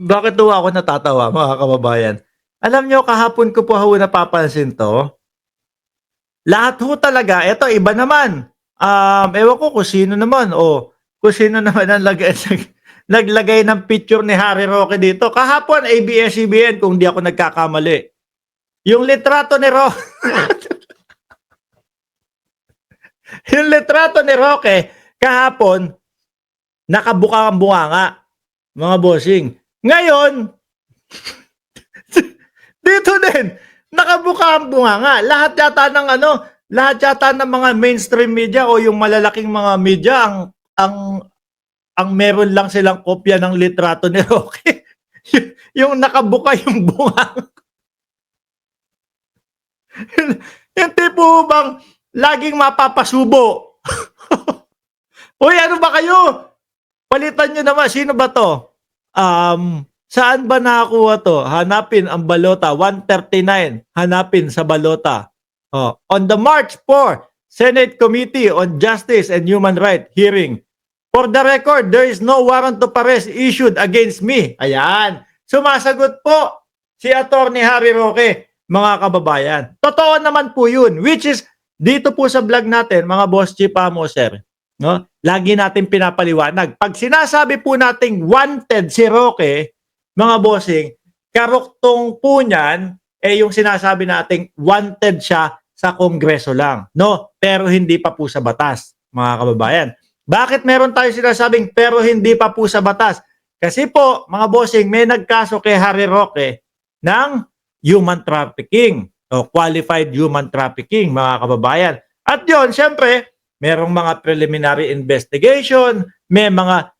Bakit daw ako natatawa, mga kababayan? Alam niyo, kahapon ko po ho napapansin 'to. Lahat ho talaga eto iba naman, ewan ko kung sino naman o kung sino naman ang naglagay ng picture ni Harry Roque dito. Kahapon ABS-CBN kung di ako nagkakamali. Yung litrato ni yung litrato ni Roque kahapon nakabuka ang bunganga, mga bossing. Ngayon, dito din, nakabuka ang bunganga. Lahat yata ng mga mainstream media o yung malalaking mga media ang ang meron lang silang kopya ng litrato ni Roque. Yung nakabuka yung bunganga. Yung tipo bang laging mapapasubo. Uy, ano ba kayo? Palitan nyo naman. Sino ba to? Saan ba nakakuha to? Hanapin ang balota. 139. Hanapin sa balota. Oh. On the March 4, Senate Committee on Justice and Human Rights hearing. For the record, there is no warrant of arrest issued against me. Ayan. Sumasagot po si Attorney Harry Roque, mga kababayan. Totoo naman po yun. Which is, dito po sa vlog natin, mga boss chief sir, no? Lagi natin pinapaliwanag. Pag sinasabi po nating wanted si Roque, mga bossing, karuktong po niyan, yung sinasabi nating wanted siya sa Kongreso lang. No? Pero hindi pa po sa batas, mga kababayan. Bakit meron tayo sinasabing pero hindi pa po sa batas? Kasi po, mga bossing, may nagkaso kay Harry Roque ng human trafficking o qualified human trafficking, mga kababayan. At yun, syempre, merong mga preliminary investigation, may mga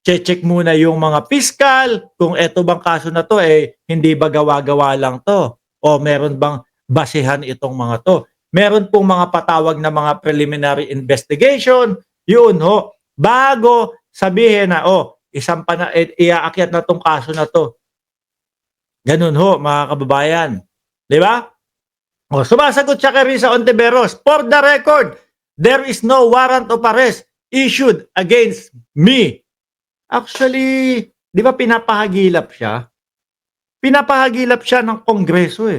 check muna yung mga fiscal, kung eto bang kaso na to, hindi ba gawa-gawa lang to? O meron bang basihan itong mga to? Meron pong mga patawag na mga preliminary investigation, yun ho, bago sabihin na, isang iaakyat na tong kaso na to. Ganun ho, mga kababayan. Di ba? Sumasagot siya kay Risa Ontiveros, for the record, there is no warrant of arrest issued against me. Actually, di ba pinapahagilap siya? Pinapahagilap siya ng Kongreso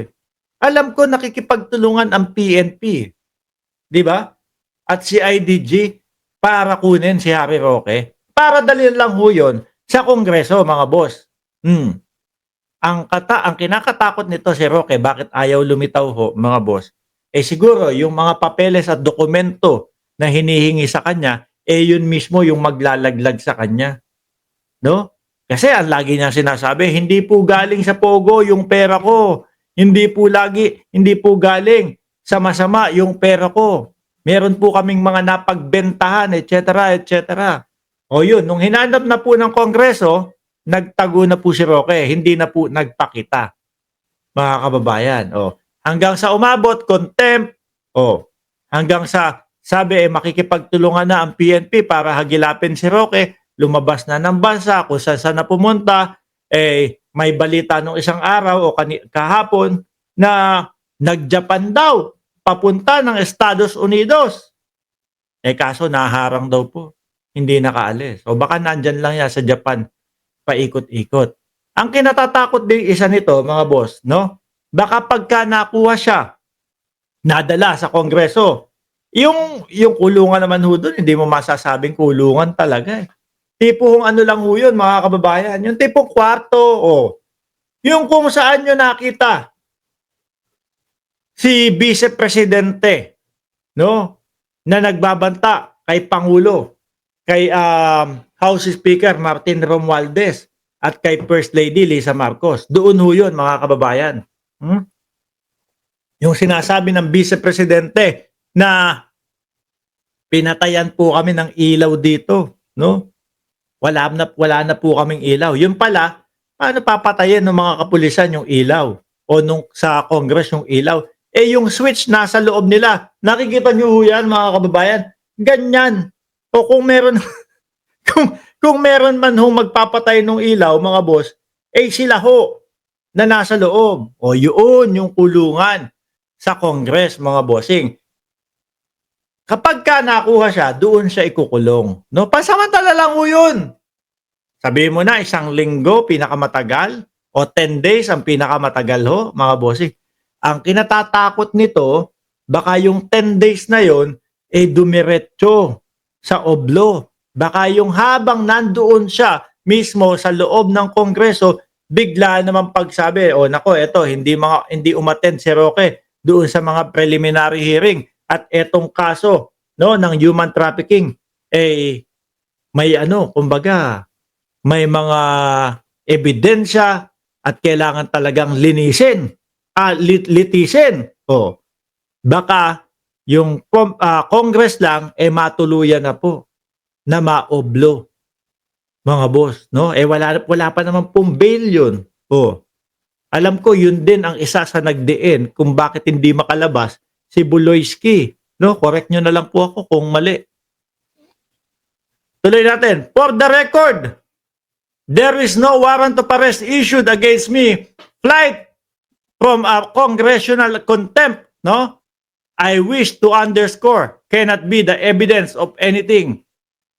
Alam ko nakikipagtulungan ang PNP, di ba? At si IDG para kunin si Harry Roque. Para dalhin lang ho yun sa Kongreso, mga boss. Ang kinakatakot nito si Roque, bakit ayaw lumitaw ho, mga boss? Siguro yung mga papeles at dokumento na hinihingi sa kanya, yun mismo yung maglalaglag sa kanya. No? Kasi ang lagi niya sinasabi, hindi po galing sa Pogo yung pera ko. Hindi po galing sa masama yung pera ko. Meron po kaming mga napagbentahan, etc., etc. O yun, nung hinanap na po ng Kongreso, nagtago na po si Roque, hindi na po nagpakita. Mga kababayan, hanggang sa umabot, contempt, hanggang sa sabi makikipagtulungan na ang PNP para hagilapin si Roque, lumabas na ng bansa, kung saan na pumunta, may balita nung isang araw o kahapon na nag-Japan daw, papunta ng Estados Unidos. Kaso naharang daw po, hindi nakaalis. O baka nandyan lang yan sa Japan, paikot-ikot. Ang kinatatakot din isa nito, mga boss, no? Baka pagka nakuha siya, nadala sa Kongreso, yung kulungan naman ho doon, hindi mo masasabing kulungan talaga Tipong ano lang ho yun, mga kababayan. Yung tipong kwarto, yung kung saan nyo nakita si Vice Presidente, no? Na nagbabanta kay Pangulo, kay House Speaker Martin Romualdez, at kay First Lady Lisa Marcos. Doon ho yun, mga kababayan. Yung sinasabi ng Vice Presidente na pinatayan po kami ng ilaw dito, no? Wala na po kaming ilaw. Yun pala, paano papatayin ng mga kapulisan yung ilaw? O nung sa Congress yung ilaw? Yung switch nasa loob nila. Nakikita nyo yan, mga kababayan? Ganyan. O kung meron, kung meron man hong magpapatay ng ilaw, mga boss, sila ho na nasa loob. O yun yung kulungan sa Congress, mga bossing. Kapag ka nakuha siya, doon siya ikukulong. No? Pansamantala lang ho yun. Sabihin mo na 1 linggo pinakamatagal o 10 days ang pinakamatagal ho, mga bossing. Ang kinatatakot nito, baka yung 10 days na yon dumiretso sa oblo. Baka yung habang nandoon siya mismo sa loob ng Kongreso, bigla naman pagsabi, nako, eto, hindi umattend si Roque doon sa mga preliminary hearing at etong kaso, no, ng human trafficking, may kumbaga, may mga ebidensya at kailangan talagang litisin. Baka yung Congress lang matuluyan na po na maoblo, mga boss, no? Wala pa naman pong bail yun. Alam ko yun din ang isa sa nagdiin kung bakit hindi makalabas si Buloyski, no? Correct nyo na lang po ako kung mali. Tuloy natin. For the record, there is no warrant of arrest issued against me. Flight from a congressional contempt, no? I wish to underscore cannot be the evidence of anything.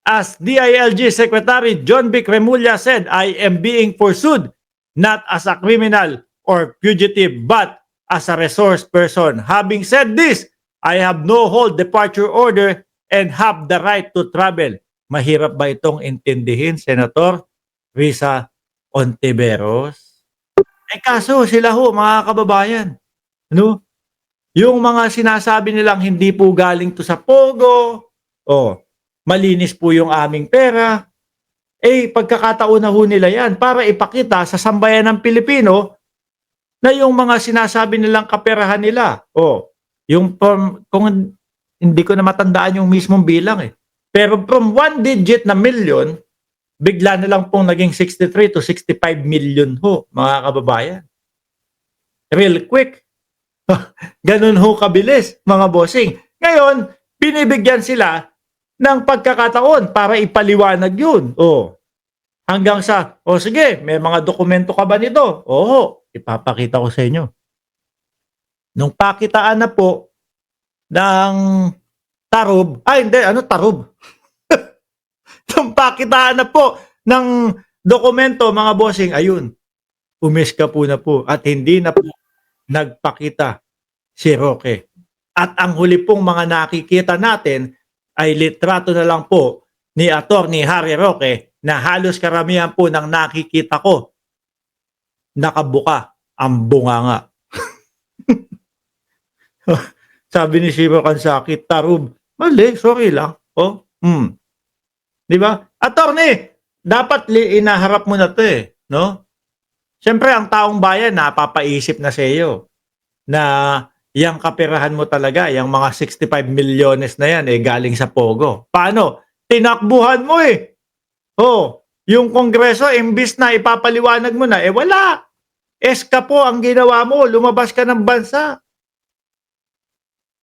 As DILG Secretary John B. Cremulya said, I am being pursued not as a criminal or fugitive but as a resource person. Having said this, I have no hold departure order and have the right to travel. Mahirap ba itong intindihin, Senator Risa Ontiveros? Kaso sila mga kababayan, no? Yung mga sinasabi nilang hindi po galing to sa Pogo, malinis po yung aming pera, pagkakataon na ho nila yan para ipakita sa sambayan ng Pilipino na yung mga sinasabi nilang kaperahan nila, yung kung hindi ko na matandaan yung mismong bilang pero from 1 digit na million, bigla na lang pong naging 63 to 65 million ho, mga kababayan. Real quick. Ganun ho kabilis, mga bossing. Ngayon, binibigyan sila ng pagkakataon para ipaliwanag yun. Hanggang sa, sige, may mga dokumento ka ba nito? Ipapakita ko sa inyo. Nung pakitaan na po ng tarob, tarob? Nung pakitaan na po ng dokumento, mga bossing, ayun, umiska po na po at hindi na po nagpakita si Roque. At ang huli pong mga nakikita natin ay litrato na lang po ni Attorney Harry Roque na halos karamihan po ng nakikita ko nakabuka ang bunganga. Sabi ni Shiro Kansaki, tarub. Mali, sorry lang. Di ba? Attorney, dapat inaharap mo na to no? Siyempre, ang taong bayan napapaisip na sa iyo na yung kaperahan mo talaga, yung mga 65 milyones na yan, galing sa Pogo. Paano? Tinakbuhan mo yung Kongreso, imbis na ipapaliwanag mo na, wala. Eska po ang ginawa mo, lumabas ka ng bansa.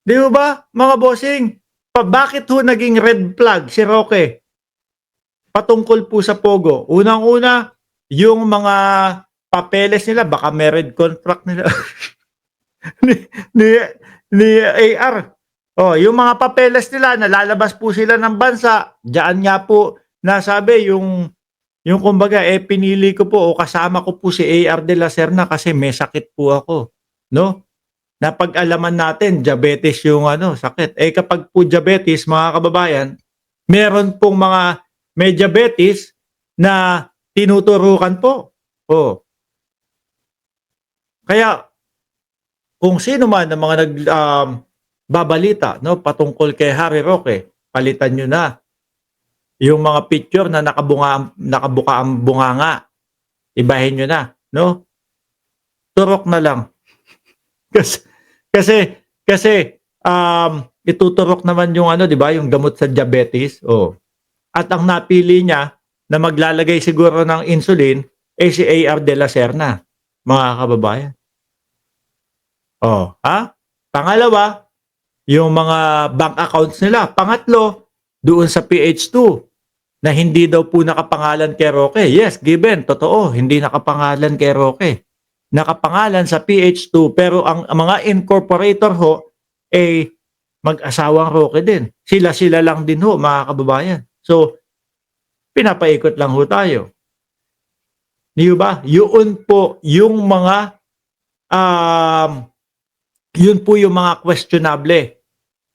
Di ba, mga bossing? Bakit ho naging red flag si Roque? Patungkol po sa Pogo. Unang-una, yung mga papeles nila, baka may red contract nila ni AR. Yung mga papeles nila, nalalabas po sila ng bansa. Diyan nga po nasabi yung kumbaga, pinili ko po o kasama ko po si AR de la Serna kasi may sakit po ako. No? Napag-alaman natin, diabetes yung sakit. Kapag po diabetes, mga kababayan, meron pong mga may diabetes na tinuturukan po. Kaya kung sino man ng mga babalita patungkol kay Harry Roque, palitan nyo na yung mga picture na nakabuka ang bunganga. Ibahin nyo na, no? Turok na lang. kasi ituturok naman yung di ba, yung gamot sa diabetes. At ang napili niya na maglalagay siguro ng insulin si AR de la Serna, mga kababayan. Pangalawa, yung mga bank accounts nila. Pangatlo, doon sa PH2 na hindi daw po nakapangalan kay Roque. Yes, given, totoo, hindi nakapangalan kay Roque. Nakapangalan sa PH2 pero ang mga incorporator ho mag-asawang Roque din. Sila lang din ho, mga kababayan. So, pinapaikot lang ho tayo. Di ba? Yun po yung mga yun po yung mga questionable.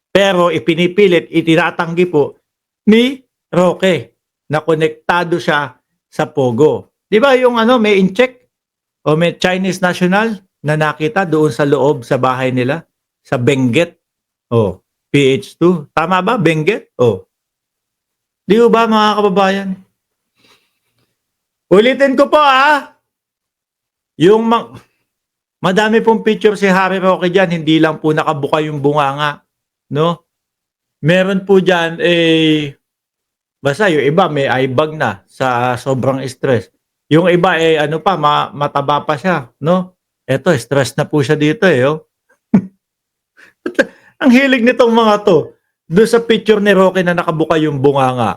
Pero ipinipilit, itinatanggi po ni Roque na konektado siya sa Pogo. Di ba yung ano, may incheck o may Chinese national na nakita doon sa loob sa bahay nila sa Benguet. Oh, PH2. Tama ba, Benguet? Oh. Di ba mga kababayan? Ulitin ko po yung madami pong picture si Harry Roque diyan, hindi lang po nakabuka yung bunganga, no? Meron po diyan basta yung iba may eye bag na sa sobrang stress. Yung iba ano pa mataba pa siya, no? Eto stress na po siya dito oh. Ang hilig nitong mga to. Doon sa picture ni Roque na nakabuka yung bunganga.